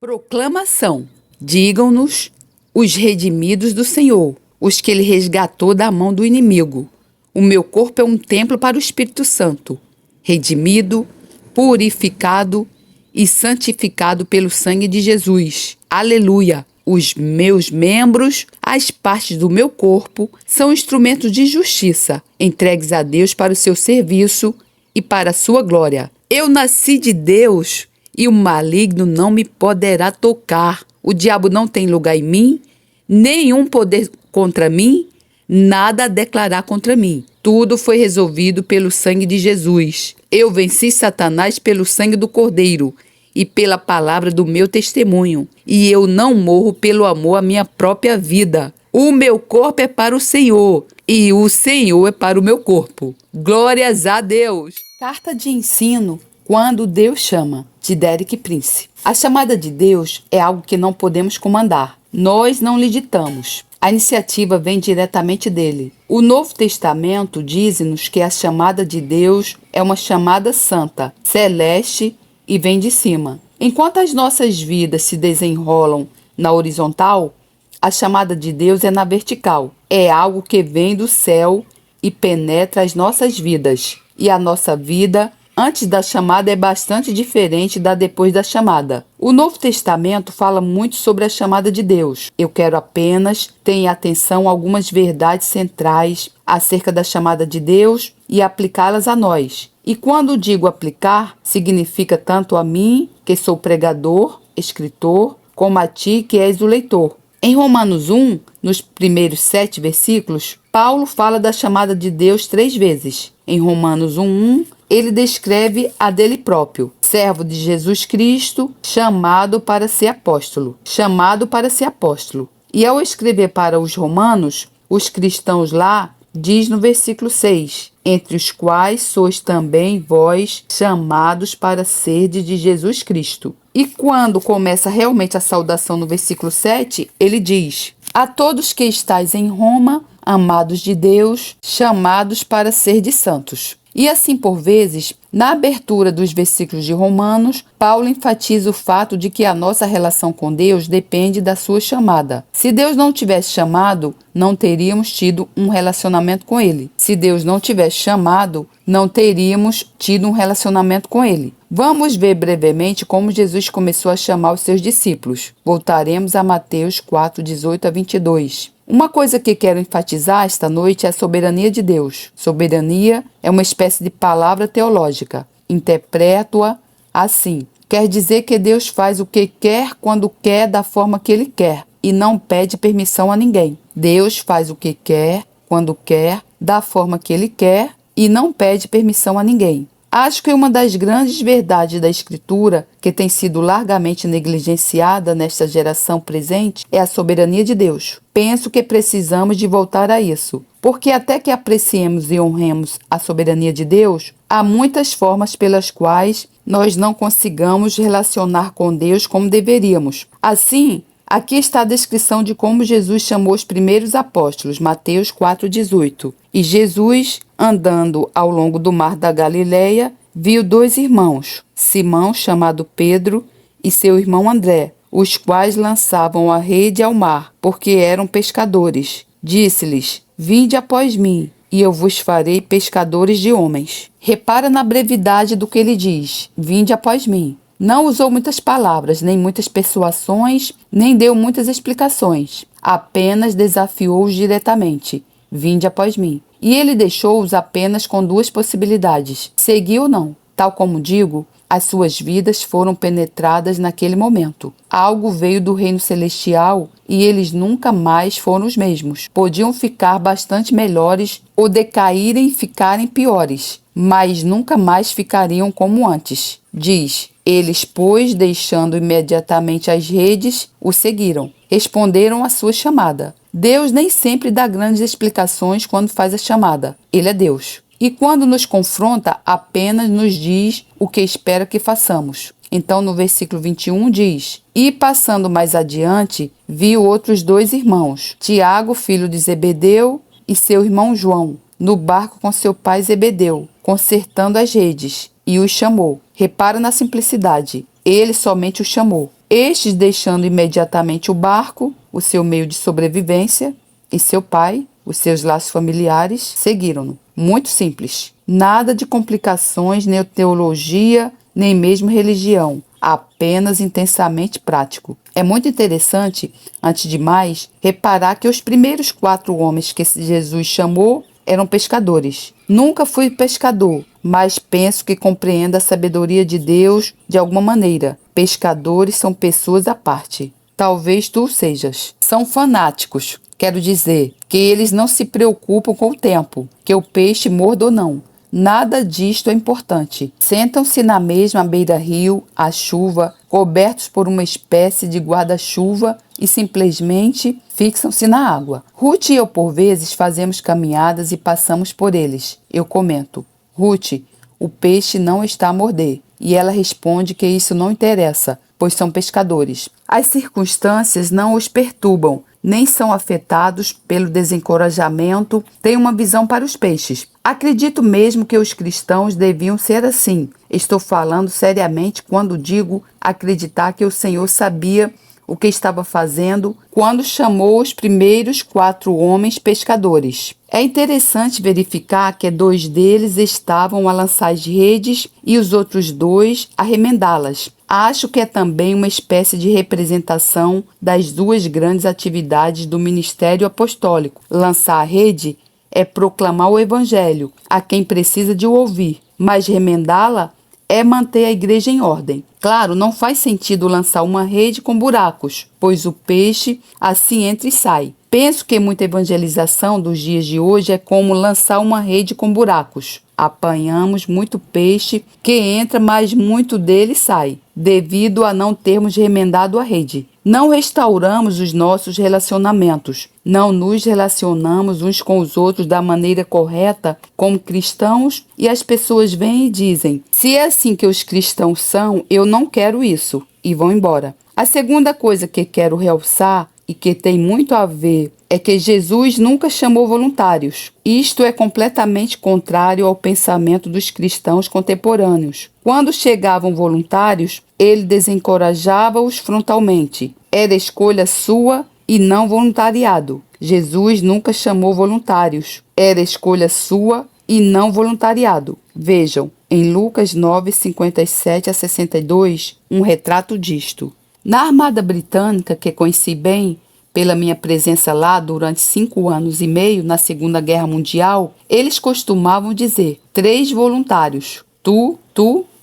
Proclamação: digam-nos os redimidos do Senhor, os que ele resgatou da mão do inimigo. O meu corpo é um templo para o Espírito Santo, redimido, purificado e santificado pelo sangue de Jesus. Aleluia! Os meus membros, as partes do meu corpo, são instrumentos de justiça, entregues a Deus para o seu serviço e para a sua glória. Eu nasci de Deus e o maligno não me poderá tocar. O diabo não tem lugar em mim, nenhum poder contra mim, nada a declarar contra mim. Tudo foi resolvido pelo sangue de Jesus. Eu venci Satanás pelo sangue do Cordeiro e pela palavra do meu testemunho. E eu não morro pelo amor à minha própria vida. O meu corpo é para o Senhor e o Senhor é para o meu corpo. Glórias a Deus! Carta de ensino Quando Deus Chama, de Derek Prince. A chamada de Deus é algo que não podemos comandar. Nós não lhe ditamos. A iniciativa vem diretamente dele. O Novo Testamento diz-nos que a chamada de Deus é uma chamada santa, celeste e vem de cima. Enquanto as nossas vidas se desenrolam na horizontal, a chamada de Deus é na vertical. É algo que vem do céu e penetra as nossas vidas. E a nossa vida antes da chamada é bastante diferente da depois da chamada. O Novo Testamento fala muito sobre a chamada de Deus. Eu quero apenas ter em atenção algumas verdades centrais acerca da chamada de Deus e aplicá-las a nós. E quando digo aplicar, significa tanto a mim, que sou pregador, escritor, como a ti, que és o leitor. Em Romanos 1, nos primeiros 7 versículos, Paulo fala da chamada de Deus 3 vezes. Em Romanos 1:1, ele descreve a dele próprio, servo de Jesus Cristo, chamado para ser apóstolo. Chamado para ser apóstolo. E ao escrever para os romanos, os cristãos lá, diz no versículo 6, entre os quais sois também vós chamados para serdes de Jesus Cristo. E quando começa realmente a saudação no versículo 7, ele diz: a todos que estáis em Roma, amados de Deus, chamados para ser de santos. E assim, por vezes, na abertura dos versículos de Romanos, Paulo enfatiza o fato de que a nossa relação com Deus depende da sua chamada. Se Deus não tivesse chamado, não teríamos tido um relacionamento com Ele. Se Deus não tivesse chamado, não teríamos tido um relacionamento com Ele. Vamos ver brevemente como Jesus começou a chamar os seus discípulos. Voltaremos a Mateus 4, 18 a 22. Uma coisa que quero enfatizar esta noite é a soberania de Deus. Soberania é uma espécie de palavra teológica. Interpreto-a assim. Quer dizer que Deus faz o que quer, quando quer, da forma que Ele quer, e não pede permissão a ninguém. Deus faz o que quer, quando quer, da forma que Ele quer, e não pede permissão a ninguém. Acho que uma das grandes verdades da Escritura, que tem sido largamente negligenciada nesta geração presente, é a soberania de Deus. Penso que precisamos de voltar a isso, porque até que apreciemos e honremos a soberania de Deus, há muitas formas pelas quais nós não consigamos relacionar com Deus como deveríamos. Assim, aqui está a descrição de como Jesus chamou os primeiros apóstolos, Mateus 4,18. E Jesus, andando ao longo do mar da Galileia, viu 2 irmãos, Simão, chamado Pedro, e seu irmão André, os quais lançavam a rede ao mar, porque eram pescadores. Disse-lhes: vinde após mim, e eu vos farei pescadores de homens. Repara na brevidade do que ele diz: vinde após mim. Não usou muitas palavras, nem muitas persuasões, nem deu muitas explicações. Apenas desafiou-os diretamente: vinde após mim. E ele deixou-os apenas com 2 possibilidades: seguir ou não. Tal como digo, as suas vidas foram penetradas naquele momento. Algo veio do reino celestial e eles nunca mais foram os mesmos. Podiam ficar bastante melhores ou decaírem e ficarem piores, mas nunca mais ficariam como antes. Diz: eles, pois, deixando imediatamente as redes, o seguiram. Responderam à sua chamada. Deus nem sempre dá grandes explicações quando faz a chamada. Ele é Deus. E quando nos confronta, apenas nos diz o que espera que façamos. Então, no versículo 21 diz: e passando mais adiante, viu outros 2 irmãos, Tiago, filho de Zebedeu, e seu irmão João, no barco com seu pai Zebedeu, consertando as redes, e os chamou. Repara na simplicidade. Ele somente os chamou. Estes, deixando imediatamente o barco, o seu meio de sobrevivência, e seu pai, os seus laços familiares, seguiram-no. Muito simples. Nada de complicações, nem teologia, nem mesmo religião. Apenas intensamente prático. É muito interessante, antes de mais, reparar que os primeiros 4 homens que Jesus chamou eram pescadores. Nunca fui pescador, mas penso que compreendo a sabedoria de Deus de alguma maneira. Pescadores são pessoas à parte. Talvez tu sejas. São fanáticos. Quero dizer que eles não se preocupam com o tempo, que o peixe morda ou não. Nada disto é importante. Sentam-se na mesma beira-rio, à chuva, cobertos por uma espécie de guarda-chuva e simplesmente fixam-se na água. Ruth e eu, por vezes, fazemos caminhadas e passamos por eles. Eu comento: Ruth, o peixe não está a morder. E ela responde que isso não interessa, pois são pescadores. As circunstâncias não os perturbam, nem são afetados pelo desencorajamento, têm uma visão para os peixes. Acredito mesmo que os cristãos deviam ser assim. Estou falando seriamente quando digo acreditar que o Senhor sabia o que estava fazendo quando chamou os primeiros 4 homens pescadores. É interessante verificar que 2 deles estavam a lançar as redes e os outros 2 a remendá-las. Acho que é também uma espécie de representação das 2 grandes atividades do ministério apostólico. Lançar a rede é proclamar o evangelho a quem precisa de o ouvir, mas remendá-la é manter a igreja em ordem. Claro, não faz sentido lançar uma rede com buracos, pois o peixe assim entra e sai. Penso que muita evangelização dos dias de hoje é como lançar uma rede com buracos. Apanhamos muito peixe que entra, mas muito dele sai, devido a não termos remendado a rede. Não restauramos os nossos relacionamentos. Não nos relacionamos uns com os outros da maneira correta como cristãos e as pessoas vêm e dizem: se é assim que os cristãos são, eu não quero isso, e vão embora. A segunda coisa que quero realçar e que tem muito a ver é que Jesus nunca chamou voluntários. Isto é completamente contrário ao pensamento dos cristãos contemporâneos. Quando chegavam voluntários, ele desencorajava-os frontalmente. Era escolha sua e não voluntariado. Jesus nunca chamou voluntários. Era escolha sua e não voluntariado. Vejam, em Lucas 9, 57 a 62, um retrato disto. Na Armada Britânica, que conheci bem, pela minha presença lá durante 5 anos e meio na Segunda Guerra Mundial, eles costumavam dizer 3 voluntários, tu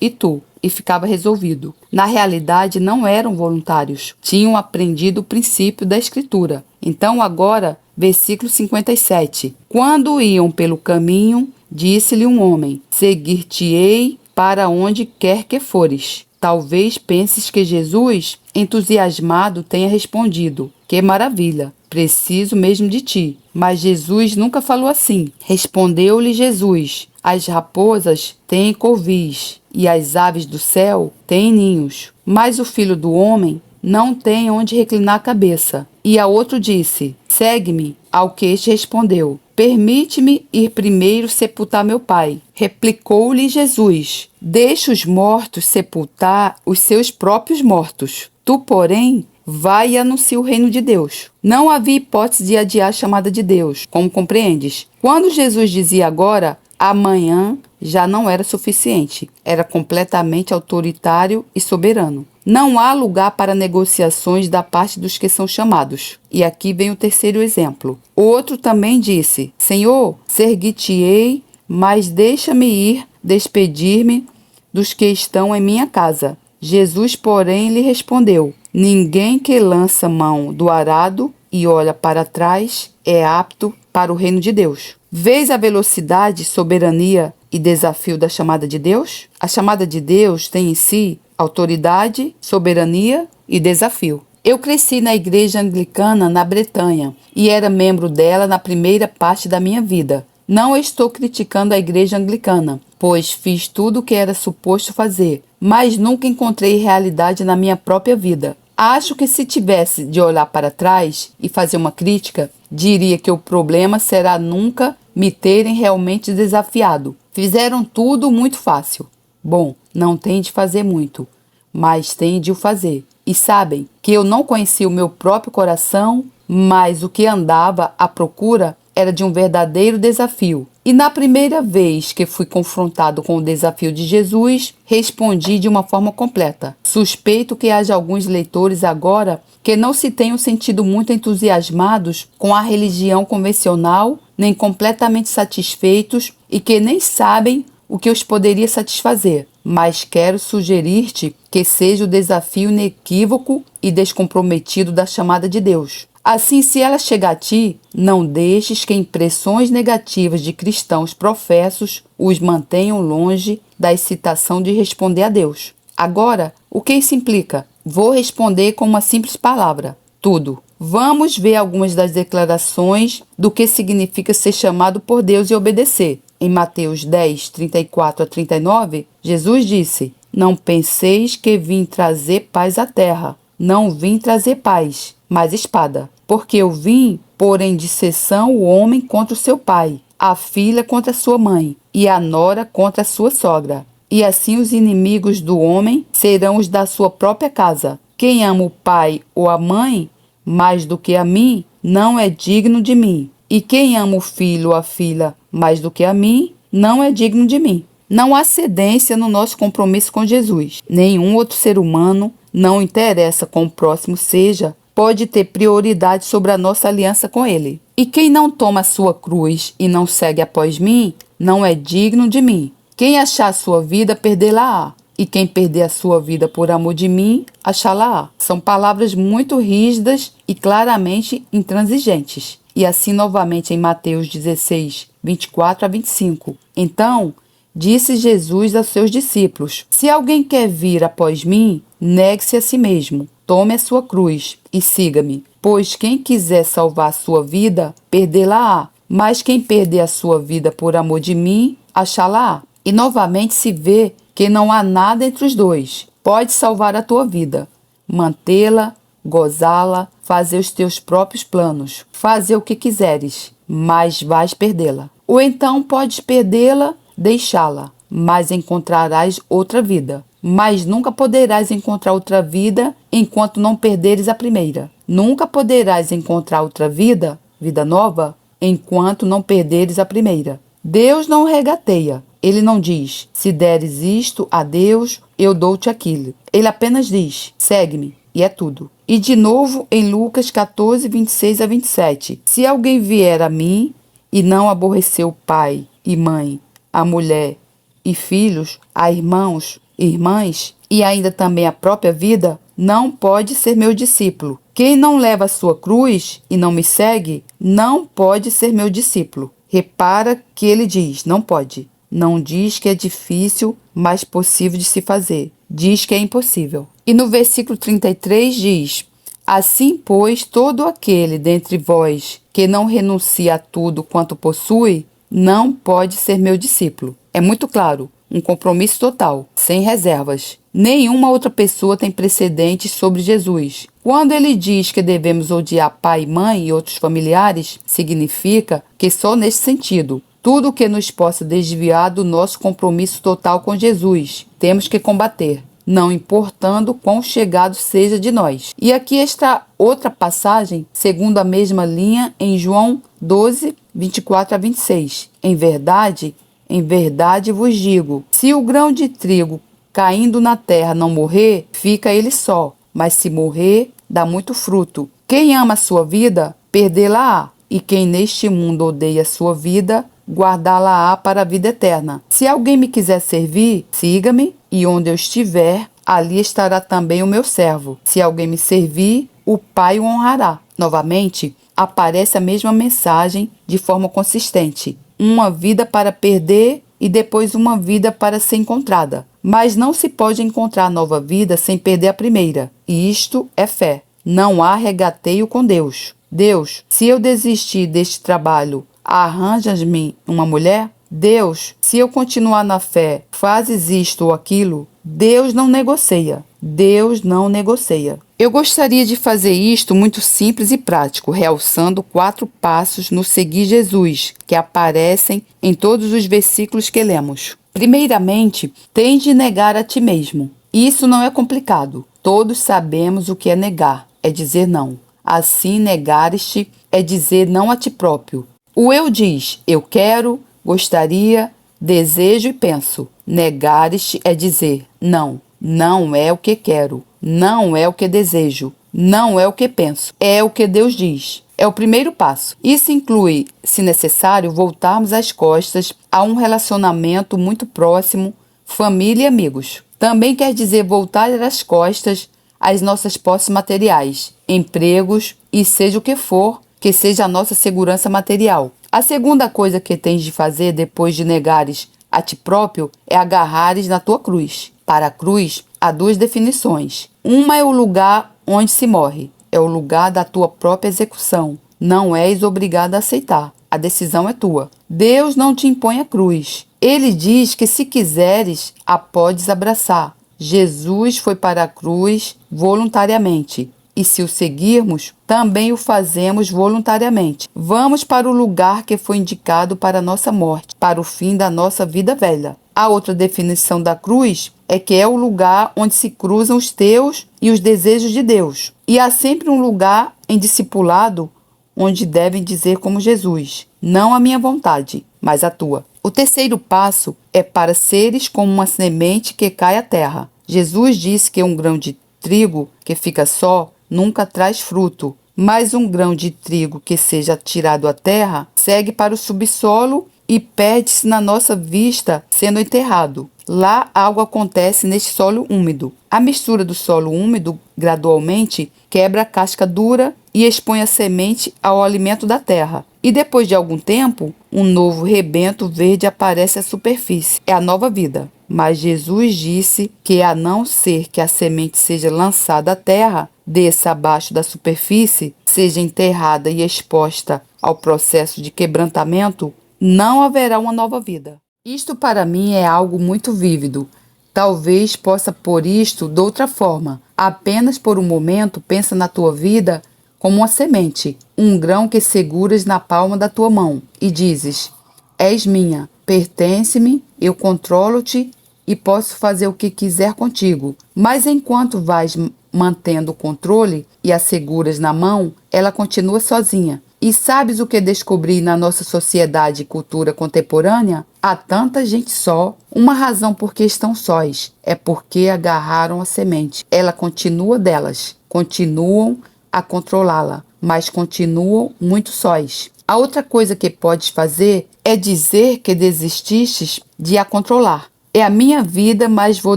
e tu, e ficava resolvido. Na realidade, não eram voluntários, tinham aprendido o princípio da Escritura. Então agora, versículo 57. Quando iam pelo caminho, disse-lhe um homem: seguir-te-ei para onde quer que fores. Talvez penses que Jesus, entusiasmado, tenha respondido: que maravilha, preciso mesmo de ti. Mas Jesus nunca falou assim. Respondeu-lhe Jesus: as raposas têm covis e as aves do céu têm ninhos, mas o Filho do Homem não tem onde reclinar a cabeça. E a outro disse: segue-me. Ao que este respondeu: permite-me ir primeiro sepultar meu pai. Replicou-lhe Jesus: deixa os mortos sepultar os seus próprios mortos. Tu, porém, vai e anuncia o reino de Deus. Não havia hipótese de adiar a chamada de Deus, como compreendes. Quando Jesus dizia agora, amanhã, já não era suficiente. Era completamente autoritário e soberano. Não há lugar para negociações da parte dos que são chamados. E aqui vem o terceiro exemplo. Outro também disse: Senhor, seguir-te-ei, mas deixa-me ir despedir-me dos que estão em minha casa. Jesus, porém, lhe respondeu: ninguém que lança mão do arado e olha para trás é apto para o reino de Deus. Vês a velocidade, soberania e desafio da chamada de Deus? A chamada de Deus tem em si autoridade, soberania e desafio. Eu cresci na igreja anglicana na Bretanha e era membro dela na primeira parte da minha vida. Não estou criticando a igreja anglicana, pois fiz tudo o que era suposto fazer, mas nunca encontrei realidade na minha própria vida. Acho que se tivesse de olhar para trás e fazer uma crítica, diria que o problema será nunca me terem realmente desafiado. Fizeram tudo muito fácil. Bom, não tem de fazer muito, mas tem de o fazer. e sabem que eu não conhecia o meu próprio coração, mas o que andava à procura era de um verdadeiro desafio. E na primeira vez que fui confrontado com o desafio de Jesus, respondi de uma forma completa. Suspeito que haja alguns leitores agora que não se tenham sentido muito entusiasmados com a religião convencional, nem completamente satisfeitos e que nem sabem o que os poderia satisfazer. Mas quero sugerir-te que seja o desafio inequívoco e descomprometido da chamada de Deus. Assim, se ela chegar a ti, não deixes que impressões negativas de cristãos professos os mantenham longe da excitação de responder a Deus. Agora, o que isso implica? Vou responder com uma simples palavra: tudo. Vamos ver algumas das declarações do que significa ser chamado por Deus e obedecer. Em Mateus 10, 34 a 39, Jesus disse: Não penseis que vim trazer paz à terra. Não vim trazer paz, mas espada. Porque eu vim pôr em disseção o homem contra o seu pai, a filha contra a sua mãe, e a nora contra a sua sogra. E assim os inimigos do homem serão os da sua própria casa. Quem ama o pai ou a mãe mais do que a mim, não é digno de mim. E quem ama o filho ou a filha mais do que a mim, não é digno de mim. Não há cedência no nosso compromisso com Jesus. Nenhum outro ser humano, não interessa com o próximo seja, pode ter prioridade sobre a nossa aliança com Ele. E quem não toma a sua cruz e não segue após mim, não é digno de mim. Quem achar a sua vida, perdê-la-á. E quem perder a sua vida por amor de mim, achá-la-á. São palavras muito rígidas e claramente intransigentes. E assim novamente em Mateus 16, 24 a 25. Então, disse Jesus aos seus discípulos: Se alguém quer vir após mim, negue-se a si mesmo. Tome a sua cruz e siga-me, pois quem quiser salvar a sua vida, perdê-la-á, mas quem perder a sua vida por amor de mim, achá-la-á. E novamente se vê que não há nada entre os dois. Pode salvar a tua vida, mantê-la, gozá-la, fazer os teus próprios planos, fazer o que quiseres, mas vais perdê-la. Ou então podes perdê-la, deixá-la, mas encontrarás outra vida. Mas nunca poderás encontrar outra vida enquanto não perderes a primeira. Nunca poderás encontrar outra vida, vida nova, enquanto não perderes a primeira. Deus não regateia. Ele não diz: se deres isto a Deus, eu dou-te aquilo. Ele apenas diz: segue-me, e é tudo. E de novo em Lucas 14, 26 a 27. Se alguém vier a mim e não aborrecer o pai e mãe, a mulher e filhos, a irmãos, irmãs e ainda também a própria vida, não pode ser meu discípulo. Quem não leva a sua cruz e não me segue, não pode ser meu discípulo. Repara que ele diz: não pode. Não diz que é difícil, mas possível de se fazer. Diz que é impossível. E no versículo 33 diz: Assim, pois, todo aquele dentre vós que não renuncia a tudo quanto possui, não pode ser meu discípulo. É muito claro, um compromisso total, sem reservas. Nenhuma outra pessoa tem precedentes sobre Jesus. Quando ele diz que devemos odiar pai, mãe e outros familiares, significa que só nesse sentido. Tudo que nos possa desviar do nosso compromisso total com Jesus, temos que combater, não importando quão chegado seja de nós. E aqui está outra passagem, segundo a mesma linha, em João 12, 24 a 26. Em verdade vos digo, se o grão de trigo caindo na terra não morrer, fica ele só, mas se morrer, dá muito fruto. Quem ama a sua vida, perdê-la-á, e quem neste mundo odeia a sua vida, guardá-la-á para a vida eterna. Se alguém me quiser servir, siga-me, e onde eu estiver, ali estará também o meu servo. Se alguém me servir, o Pai o honrará. Novamente, aparece a mesma mensagem de forma consistente. Uma vida para perder e depois uma vida para ser encontrada. Mas não se pode encontrar nova vida sem perder a primeira. E isto é fé. Não há regateio com Deus. Deus, se eu desistir deste trabalho, arranjas-me uma mulher? Deus, se eu continuar na fé, fazes isto ou aquilo? Deus não negocia. Deus não negocia. Eu gostaria de fazer isto muito simples e prático, realçando 4 passos no seguir Jesus, que aparecem em todos os versículos que lemos. Primeiramente, tens de negar a ti mesmo. Isso não é complicado. Todos sabemos o que é negar, é dizer não. Assim, negares-te é dizer não a ti próprio. O eu diz, eu quero, gostaria, desejo e penso. Negares-te é dizer não, não é o que quero, não é o que desejo, não é o que penso, é o que Deus diz. É o primeiro passo. Isso inclui, se necessário, voltarmos as costas a um relacionamento muito próximo, família e amigos. Também quer dizer voltar as costas às nossas posses materiais, empregos e seja o que for, que seja a nossa segurança material. A segunda coisa que tens de fazer depois de negares a ti próprio é agarrares na tua cruz. Para a cruz, há duas definições. Uma é o lugar onde se morre. É o lugar da tua própria execução. Não és obrigado a aceitar. A decisão é tua. Deus não te impõe a cruz. Ele diz que se quiseres, a podes abraçar. Jesus foi para a cruz voluntariamente. E se o seguirmos, também o fazemos voluntariamente. Vamos para o lugar que foi indicado para a nossa morte, para o fim da nossa vida velha. A outra definição da cruz é que é o lugar onde se cruzam os teus e os desejos de Deus. E há sempre um lugar em discipulado onde devem dizer como Jesus, não a minha vontade, mas a tua. O terceiro passo é para seres como uma semente que cai à terra. Jesus disse que um grão de trigo que fica só nunca traz fruto, mas um grão de trigo que seja tirado à terra segue para o subsolo e perde-se na nossa vista sendo enterrado. Lá algo acontece neste solo úmido. A mistura do solo úmido gradualmente quebra a casca dura e expõe a semente ao alimento da terra. E depois de algum tempo, um novo rebento verde aparece à superfície. É a nova vida. Mas Jesus disse que, a não ser que a semente seja lançada à terra, desça abaixo da superfície, seja enterrada e exposta ao processo de quebrantamento, não haverá uma nova vida. Isto para mim é algo muito vívido. Talvez possa pôr isto de outra forma. Apenas por um momento pensa na tua vida como uma semente, um grão que seguras na palma da tua mão e dizes: és minha, pertence-me, eu controlo-te e posso fazer o que quiser contigo. Mas enquanto vais mantendo o controle e a seguras na mão, ela continua sozinha. E sabes o que descobri na nossa sociedade e cultura contemporânea? Há tanta gente só. Uma razão por que estão sós é porque agarraram a semente. Ela continua delas, continuam a controlá-la, mas continuam muito sós. A outra coisa que podes fazer é dizer que desististes de a controlar. É a minha vida, mas vou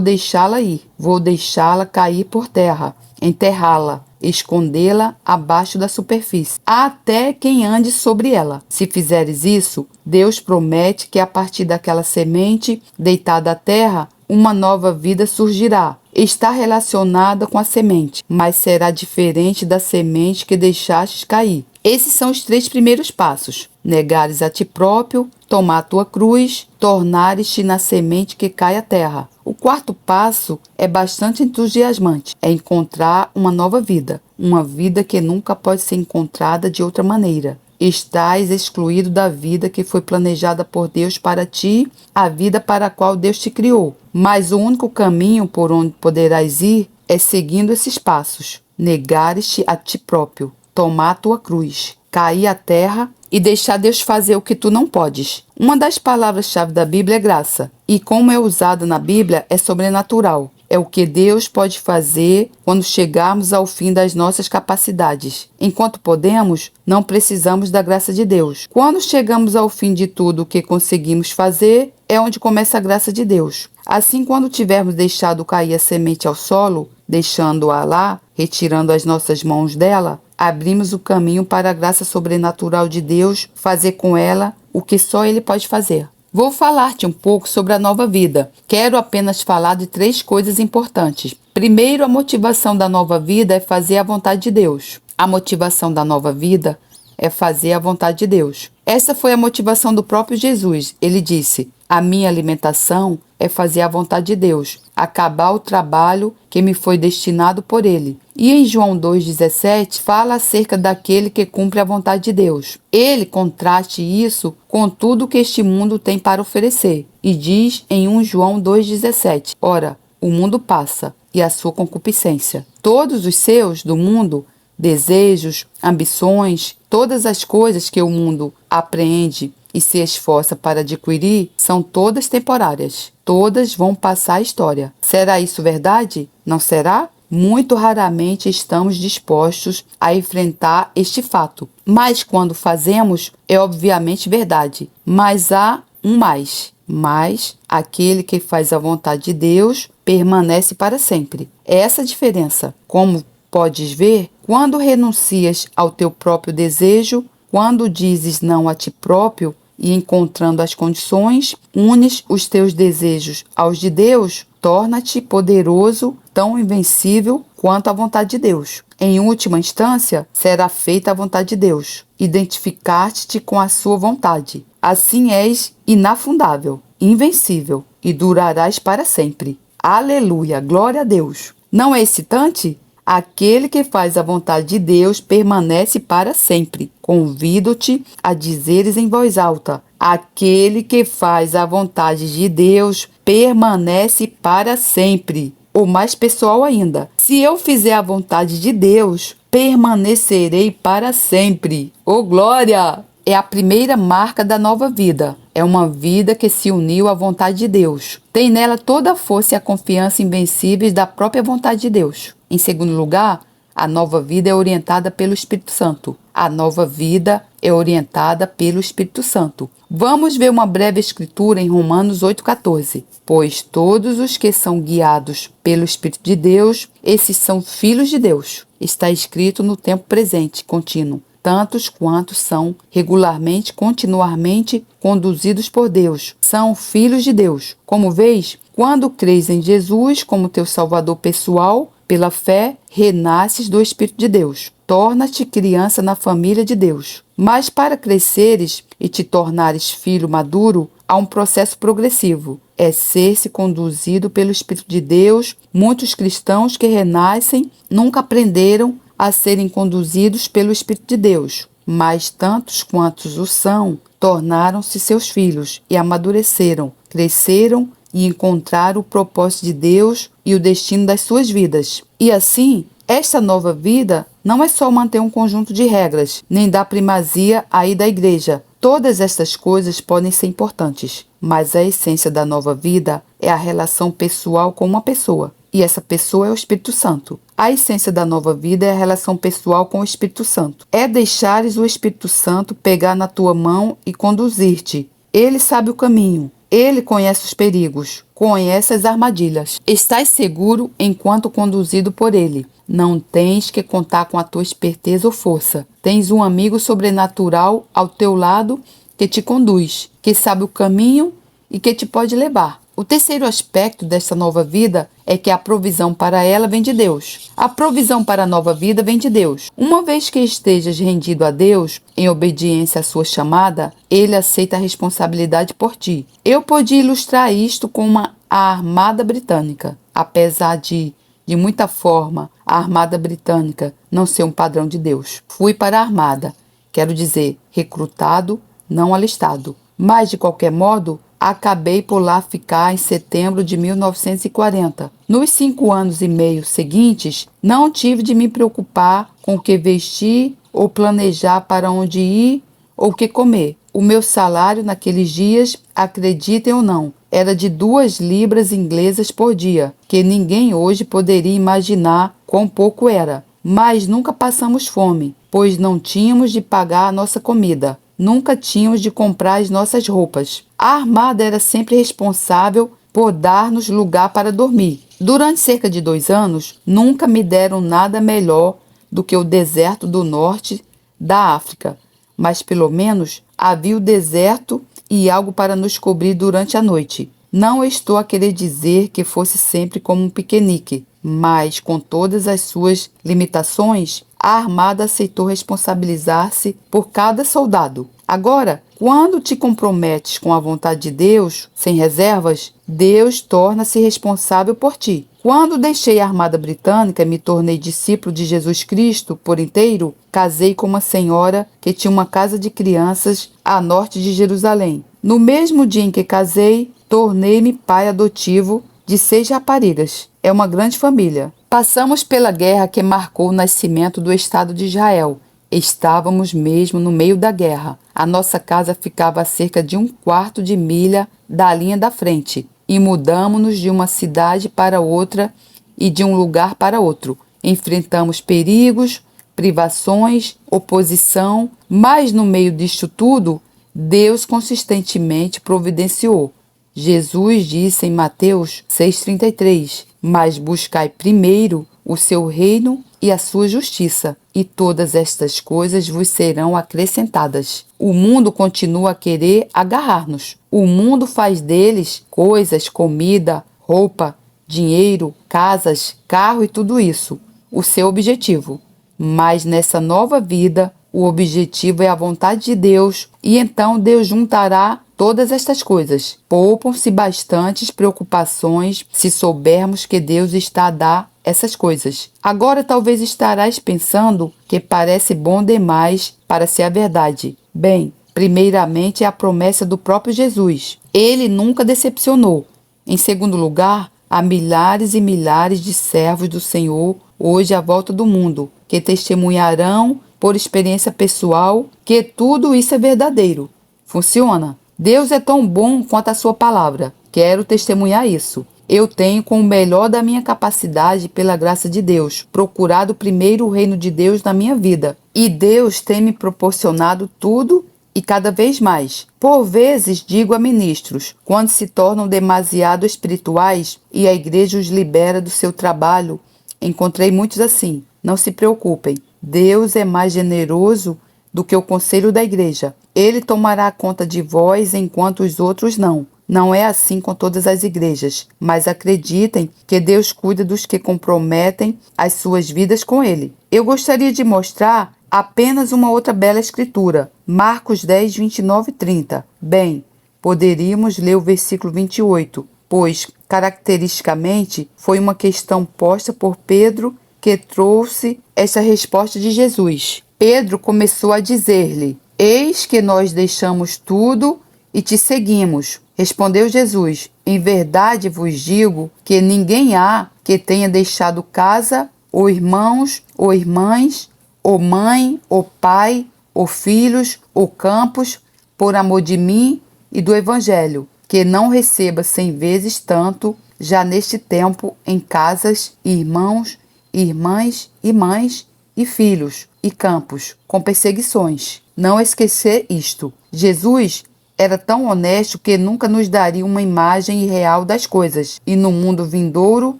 deixá-la ir. Vou deixá-la cair por terra, enterrá-la, escondê-la abaixo da superfície, até quem ande sobre ela. Se fizeres isso, Deus promete que a partir daquela semente deitada à terra, uma nova vida surgirá. Está relacionada com a semente, mas será diferente da semente que deixastes cair. Esses são os 3 primeiros passos: negares a ti próprio, tomar a tua cruz, tornares-te na semente que cai à terra. O quarto passo é bastante entusiasmante, é encontrar uma nova vida, uma vida que nunca pode ser encontrada de outra maneira. Estás excluído da vida que foi planejada por Deus para ti, a vida para a qual Deus te criou. Mas o único caminho por onde poderás ir é seguindo esses passos: negares-te a ti próprio, tomar a tua cruz, cair à terra e deixar Deus fazer o que tu não podes. Uma das palavras-chave da Bíblia é graça, e como é usada na Bíblia é sobrenatural. É o que Deus pode fazer quando chegarmos ao fim das nossas capacidades. Enquanto podemos, não precisamos da graça de Deus. Quando chegamos ao fim de tudo o que conseguimos fazer, é onde começa a graça de Deus. Assim, quando tivermos deixado cair a semente ao solo, deixando-a lá, retirando as nossas mãos dela, abrimos o caminho para a graça sobrenatural de Deus fazer com ela o que só Ele pode fazer. Vou falar-te um pouco sobre a nova vida. Quero apenas falar de 3 coisas importantes. Primeiro, a motivação da nova vida é fazer a vontade de Deus. A motivação da nova vida é fazer a vontade de Deus. Essa foi a motivação do próprio Jesus. Ele disse: a minha alimentação é fazer a vontade de Deus, acabar o trabalho que me foi destinado por Ele. E em João 2,17 fala acerca daquele que cumpre a vontade de Deus. Ele contraste isso com tudo que este mundo tem para oferecer. E diz em 1 João 2,17: ora, o mundo passa e a sua concupiscência. Todos os seus, do mundo, desejos, ambições, todas as coisas que o mundo apreende e se esforça para adquirir, são todas temporárias. Todas vão passar a história. Será isso verdade? Não será? Muito raramente estamos dispostos a enfrentar este fato. Mas quando fazemos, é obviamente verdade. Mas há um mais. Mas aquele que faz a vontade de Deus permanece para sempre. É essa a diferença. Como podes ver, quando renuncias ao teu próprio desejo, quando dizes não a ti próprio e encontrando as condições, unes os teus desejos aos de Deus, torna-te poderoso, tão invencível quanto a vontade de Deus. Em última instância, será feita a vontade de Deus. Identificar-te com a sua vontade. Assim és inafundável, invencível e durarás para sempre. Aleluia, glória a Deus. Não é excitante? Aquele que faz a vontade de Deus permanece para sempre. Convido-te a dizeres em voz alta: aquele que faz a vontade de Deus permanece para sempre. Ou mais pessoal ainda: se eu fizer a vontade de Deus, permanecerei para sempre. Oh, glória! É a primeira marca da nova vida. É uma vida que se uniu à vontade de Deus. Tem nela toda a força e a confiança invencíveis da própria vontade de Deus. Em segundo lugar, a nova vida é orientada pelo Espírito Santo. A nova vida é orientada pelo Espírito Santo. Vamos ver uma breve escritura em Romanos 8,14. Pois todos os que são guiados pelo Espírito de Deus, esses são filhos de Deus. Está escrito no tempo presente, contínuo. Tantos quantos são regularmente, continuamente conduzidos por Deus, são filhos de Deus. Como vês, quando crês em Jesus como teu Salvador pessoal, pela fé, renasces do Espírito de Deus. Torna-te criança na família de Deus. Mas para cresceres e te tornares filho maduro, há um processo progressivo. É ser-se conduzido pelo Espírito de Deus. Muitos cristãos que renascem nunca aprenderam a serem conduzidos pelo Espírito de Deus, mas tantos quantos o são, tornaram-se seus filhos e amadureceram, cresceram e encontraram o propósito de Deus e o destino das suas vidas. E assim, esta nova vida não é só manter um conjunto de regras, nem dar primazia à ida à igreja. Todas estas coisas podem ser importantes, mas a essência da nova vida é a relação pessoal com uma pessoa. E essa pessoa é o Espírito Santo. A essência da nova vida é a relação pessoal com o Espírito Santo. É deixares o Espírito Santo pegar na tua mão e conduzir-te. Ele sabe o caminho. Ele conhece os perigos. Conhece as armadilhas. Estás seguro enquanto conduzido por ele. Não tens que contar com a tua esperteza ou força. Tens um amigo sobrenatural ao teu lado que te conduz, que sabe o caminho e que te pode levar. O terceiro aspecto desta nova vida é que a provisão para ela vem de Deus. A provisão para a nova vida vem de Deus. Uma vez que estejas rendido a Deus, em obediência à sua chamada, Ele aceita a responsabilidade por ti. Eu podia ilustrar isto com a Armada Britânica. Apesar de muita forma, a Armada Britânica não ser um padrão de Deus. Fui para a Armada, quero dizer, recrutado, não alistado. Mas, de qualquer modo, acabei por lá ficar em setembro de 1940. Nos 5 anos e meio seguintes, não tive de me preocupar com o que vestir ou planejar para onde ir ou o que comer. O meu salário naqueles dias, acreditem ou não, era de 2 libras inglesas por dia, que ninguém hoje poderia imaginar quão pouco era. Mas nunca passamos fome, pois não tínhamos de pagar a nossa comida. Nunca tínhamos de comprar as nossas roupas. A Armada era sempre responsável por dar-nos lugar para dormir. Durante cerca de 2 anos, nunca me deram nada melhor do que o deserto do norte da África. Mas pelo menos havia o deserto e algo para nos cobrir durante a noite. Não estou a querer dizer que fosse sempre como um piquenique, mas com todas as suas limitações, a Armada aceitou responsabilizar-se por cada soldado. Agora, quando te comprometes com a vontade de Deus, sem reservas, Deus torna-se responsável por ti. Quando deixei a Armada Britânica e me tornei discípulo de Jesus Cristo por inteiro, casei com uma senhora que tinha uma casa de crianças a norte de Jerusalém. No mesmo dia em que casei, tornei-me pai adotivo de 6 raparigas. é uma grande família. Passamos pela guerra que marcou o nascimento do Estado de Israel. Estávamos mesmo no meio da guerra. A nossa casa ficava a cerca de 1/4 de milha da linha da frente e mudamos-nos de uma cidade para outra e de um lugar para outro. Enfrentamos perigos, privações, oposição, mas no meio disto tudo, Deus consistentemente providenciou. Jesus disse em Mateus 6,33: mas buscai primeiro o seu reino e a sua justiça, e todas estas coisas vos serão acrescentadas. O mundo continua a querer agarrar-nos. O mundo faz deles coisas, comida, roupa, dinheiro, casas, carro e tudo isso, o seu objetivo. Mas nessa nova vida, o objetivo é a vontade de Deus, e então Deus juntará todas estas coisas. Poupam-se bastantes preocupações se soubermos que Deus está a dar essas coisas. Agora talvez estarás pensando que parece bom demais para ser a verdade. Bem, primeiramente é a promessa do próprio Jesus. Ele nunca decepcionou. Em segundo lugar, há milhares e milhares de servos do Senhor hoje à volta do mundo, que testemunharão por experiência pessoal que tudo isso é verdadeiro. Funciona. Deus é tão bom quanto a sua palavra. Quero testemunhar isso. Eu tenho, com o melhor da minha capacidade, pela graça de Deus, procurado primeiro o reino de Deus na minha vida. E Deus tem me proporcionado tudo e cada vez mais. Por vezes digo a ministros, quando se tornam demasiado espirituais e a igreja os libera do seu trabalho, encontrei muitos assim. Não se preocupem, Deus é mais generoso do que o conselho da igreja. Ele tomará conta de vós enquanto os outros não. Não é assim com todas as igrejas, mas acreditem que Deus cuida dos que comprometem as suas vidas com Ele. Eu gostaria de mostrar apenas uma outra bela escritura, Marcos 10, 29 e 30. Bem, poderíamos ler o versículo 28, pois, caracteristicamente, foi uma questão posta por Pedro que trouxe essa resposta de Jesus. Pedro começou a dizer-lhe: eis que nós deixamos tudo e te seguimos. Respondeu Jesus: em verdade vos digo que ninguém há que tenha deixado casa, ou irmãos, ou irmãs, ou mãe, ou pai, ou filhos, ou campos, por amor de mim e do Evangelho, que não receba 100 vezes tanto, já neste tempo, em casas, irmãos, irmãs, e mães, e filhos, e campos, com perseguições. Não esquecer isto. Jesus era tão honesto que nunca nos daria uma imagem irreal das coisas, e no mundo vindouro,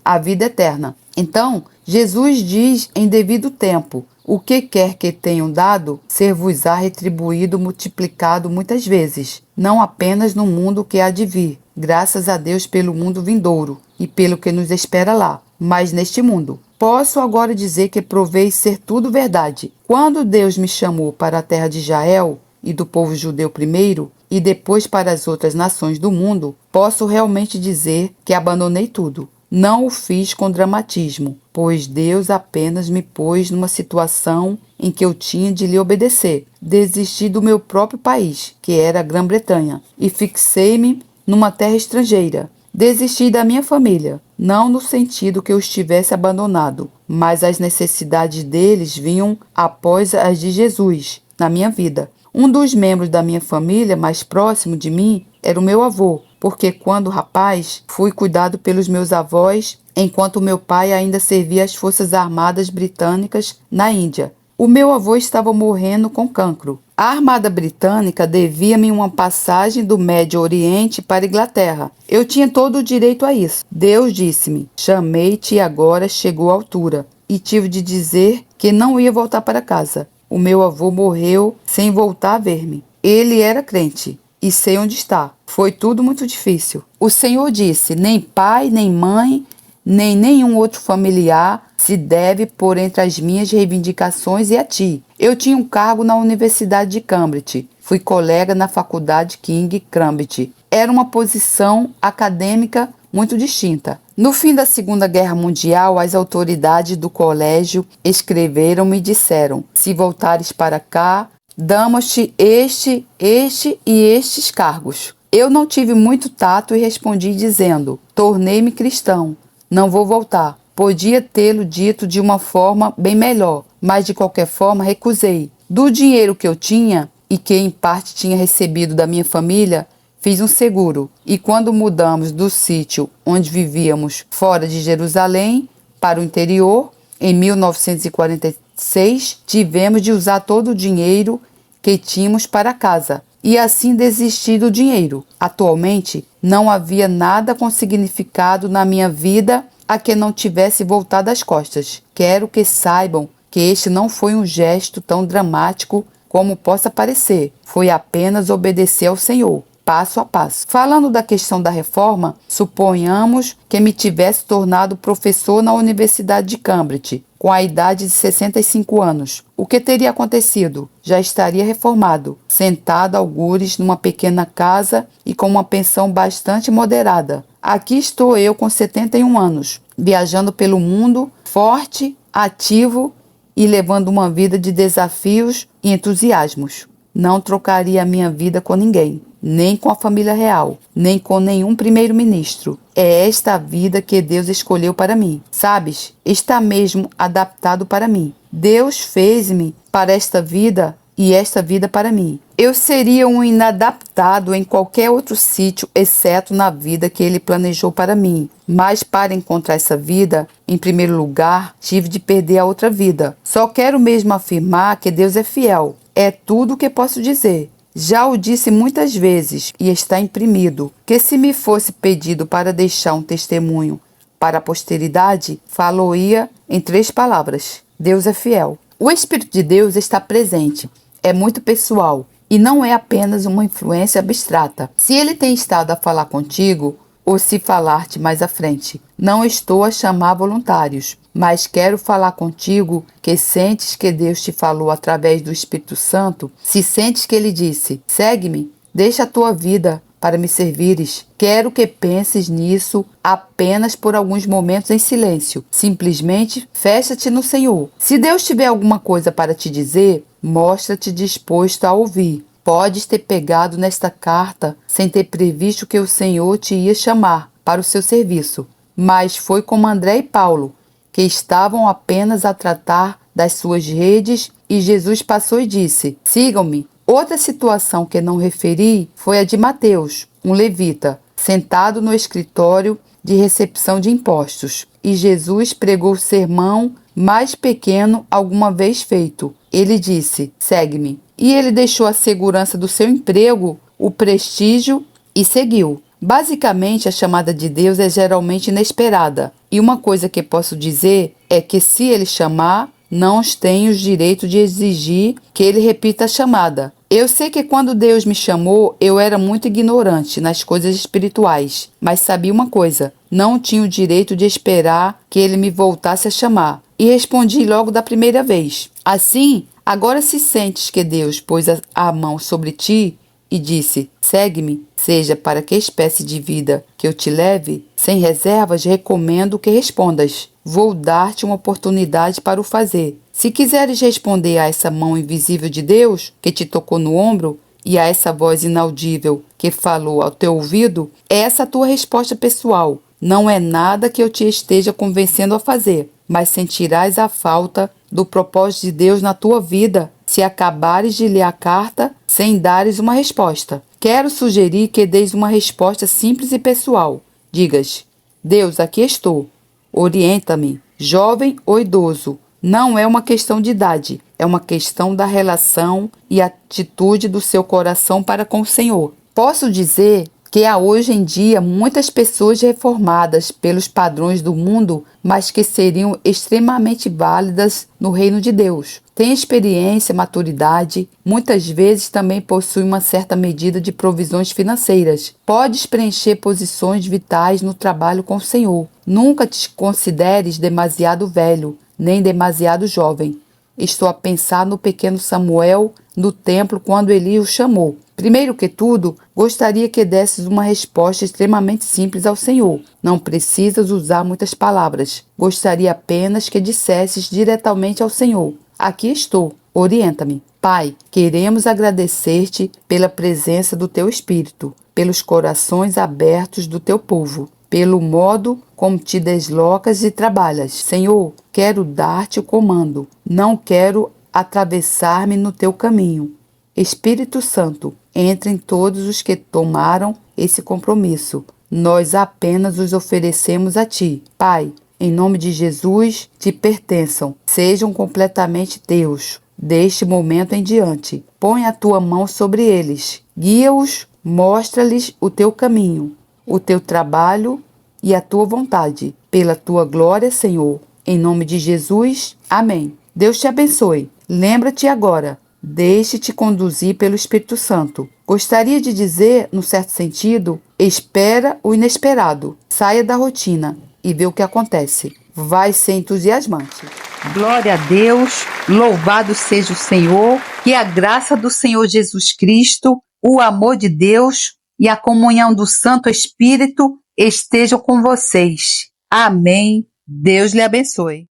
a vida eterna. Então, Jesus diz em devido tempo: o que quer que tenham dado, ser-vos-á retribuído, multiplicado muitas vezes, não apenas no mundo que há de vir, graças a Deus pelo mundo vindouro e pelo que nos espera lá, mas neste mundo. Posso agora dizer que provei ser tudo verdade. Quando Deus me chamou para a terra de Israel, e do povo judeu primeiro, e depois para as outras nações do mundo, posso realmente dizer que abandonei tudo. Não o fiz com dramatismo, pois Deus apenas me pôs numa situação em que eu tinha de lhe obedecer. Desisti do meu próprio país, que era a Grã-Bretanha, e fixei-me numa terra estrangeira. Desisti da minha família, não no sentido que eu estivesse abandonado, mas as necessidades deles vinham após as de Jesus na minha vida. Um dos membros da minha família mais próximo de mim era o meu avô, porque quando rapaz fui cuidado pelos meus avós, enquanto meu pai ainda servia as Forças Armadas Britânicas na Índia. O meu avô estava morrendo com cancro. A Armada Britânica devia-me uma passagem do Médio Oriente para a Inglaterra. Eu tinha todo o direito a isso. Deus disse-me: chamei-te e agora chegou a altura. E tive de dizer que não ia voltar para casa. O meu avô morreu sem voltar a ver-me. Ele era crente e sei onde está. Foi tudo muito difícil. O Senhor disse: nem pai, nem mãe, nem nenhum outro familiar se deve pôr entre as minhas reivindicações e a ti. Eu tinha um cargo na Universidade de Cambridge. Fui colega na Faculdade King Cambridge. Era uma posição acadêmica muito distinta. No fim da Segunda Guerra Mundial, as autoridades do colégio escreveram-me e disseram: se voltares para cá, damos-te este e estes cargos. Eu não tive muito tato e respondi dizendo: tornei-me cristão. não vou voltar. Podia tê-lo dito de uma forma bem melhor, mas de qualquer forma recusei. Do dinheiro que eu tinha, e que em parte tinha recebido da minha família, fiz um seguro. E quando mudamos do sítio onde vivíamos fora de Jerusalém para o interior, em 1946, tivemos de usar todo o dinheiro que tínhamos para casa e assim desistir do dinheiro. Atualmente, não havia nada com significado na minha vida a que não tivesse voltado as costas. Quero que saibam que este não foi um gesto tão dramático como possa parecer. Foi apenas obedecer ao Senhor, passo a passo. Falando da questão da reforma, suponhamos que me tivesse tornado professor na Universidade de Cambridge, com a idade de 65 anos. O que teria acontecido? Já estaria reformado, sentado algures numa pequena casa e com uma pensão bastante moderada. Aqui estou eu com 71 anos, viajando pelo mundo, forte, ativo e levando uma vida de desafios e entusiasmos. Não trocaria a minha vida com ninguém, nem com a família real, nem com nenhum primeiro-ministro. É esta a vida que Deus escolheu para mim. Sabes, está mesmo adaptado para mim. Deus fez-me para esta vida e esta vida para mim. Eu seria um inadaptado em qualquer outro sítio, exceto na vida que Ele planejou para mim. Mas para encontrar essa vida, em primeiro lugar, tive de perder a outra vida. Só quero mesmo afirmar que Deus é fiel. É tudo o que posso dizer. Já o disse muitas vezes e está imprimido, que se me fosse pedido para deixar um testemunho para a posteridade, falo-ia em 3 palavras: Deus é fiel. O Espírito de Deus está presente. É muito pessoal e não é apenas uma influência abstrata. Se ele tem estado a falar contigo, ou se falar-te mais à frente, não estou a chamar voluntários, mas quero falar contigo que sentes que Deus te falou através do Espírito Santo, se sentes que ele disse: segue-me, deixa a tua vida para me servires. Quero que penses nisso apenas por alguns momentos em silêncio. Simplesmente fecha-te no Senhor. Se Deus tiver alguma coisa para te dizer, mostra-te disposto a ouvir. Podes ter pegado nesta carta sem ter previsto que o Senhor te ia chamar para o seu serviço, mas foi como André e Paulo, que estavam apenas a tratar das suas redes, e Jesus passou e disse: sigam-me. Outra situação que não referi foi a de Mateus, um levita, sentado no escritório de recepção de impostos, e Jesus pregou o sermão mais pequeno alguma vez feito. Ele disse: segue-me. E ele deixou a segurança do seu emprego, o prestígio e seguiu. Basicamente, a chamada de Deus é geralmente inesperada. E uma coisa que posso dizer é que se ele chamar, não tenho o direito de exigir que ele repita a chamada. Eu sei que quando Deus me chamou, eu era muito ignorante nas coisas espirituais, mas sabia uma coisa: não tinha o direito de esperar que ele me voltasse a chamar. E respondi logo da primeira vez. Assim, agora se sentes que Deus pôs a mão sobre ti e disse: segue-me, seja para que espécie de vida que eu te leve, sem reservas recomendo que respondas. Vou dar-te uma oportunidade para o fazer. Se quiseres responder a essa mão invisível de Deus que te tocou no ombro e a essa voz inaudível que falou ao teu ouvido, essa é a tua resposta pessoal. Não é nada que eu te esteja convencendo a fazer, mas sentirás a falta do propósito de Deus na tua vida se acabares de ler a carta sem dares uma resposta. Quero sugerir que deis uma resposta simples e pessoal. Digas: Deus, aqui estou. Orienta-me, jovem ou idoso. Não é uma questão de idade, é uma questão da relação e atitude do seu coração para com o Senhor. Posso dizer que há hoje em dia muitas pessoas reformadas pelos padrões do mundo, mas que seriam extremamente válidas no reino de Deus. Têm experiência, maturidade, muitas vezes também possuem uma certa medida de provisões financeiras. Podes preencher posições vitais no trabalho com o Senhor. Nunca te consideres demasiado velho, nem demasiado jovem. Estou a pensar no pequeno Samuel no templo quando Eli o chamou. Primeiro que tudo, gostaria que desses uma resposta extremamente simples ao Senhor. Não precisas usar muitas palavras. Gostaria apenas que dissesses diretamente ao Senhor: aqui estou, orienta-me. Pai, queremos agradecer-te pela presença do teu Espírito, pelos corações abertos do teu povo, pelo modo como te deslocas e trabalhas. Senhor, quero dar-te o comando, não quero atravessar-me no teu caminho. Espírito Santo, entre em todos os que tomaram esse compromisso. Nós apenas os oferecemos a ti. Pai, em nome de Jesus, te pertençam. Sejam completamente teus. Deste momento em diante, põe a tua mão sobre eles. Guia-os, mostra-lhes o teu caminho, o teu trabalho e a tua vontade. Pela tua glória, Senhor. Em nome de Jesus. Amém. Deus te abençoe. Lembra-te agora. Deixe-te conduzir pelo Espírito Santo. Gostaria de dizer, no certo sentido, espera o inesperado. Saia da rotina e vê o que acontece. Vai ser entusiasmante. Glória a Deus, louvado seja o Senhor, que a graça do Senhor Jesus Cristo, o amor de Deus e a comunhão do Santo Espírito estejam com vocês. Amém. Deus lhe abençoe.